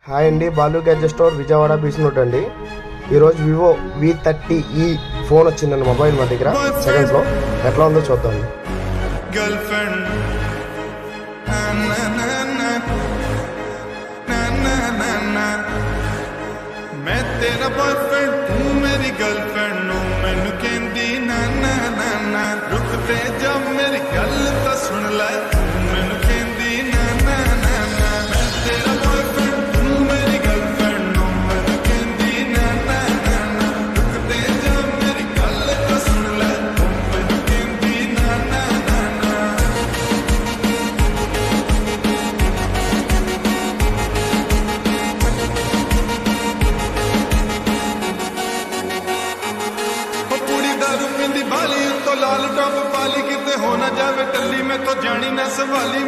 Hi అండి, Balu gadget store Vijayawada beach road అండి. ఈరోజు వివో V30e ఫోన్ వచ్చిందండి మొబైల్ మా దగ్గర సెకండ్స్లో. ఎట్లా ఉందో చూద్దాం. मैं तेरा बॉयफ्रेंड तू मेरी गर्लफ्रेंड नो मैनू कहंदी ना ना ना ना रुक ते जब मेरी गल तो सुन ले मैनू कहंदी ना ना ना ना मैं तेरा बॉयफ्रेंड तू मेरी गर्लफ्रेंड नो मैनू कहंदी ना ना ना ना रुक ते जब मेरी गल तो सुन ले मैनू कहंदी ना ना ना ना बाली तो लाल टॉप पाली किते हो ना जावे टल्ली में तो जानी ना संभाली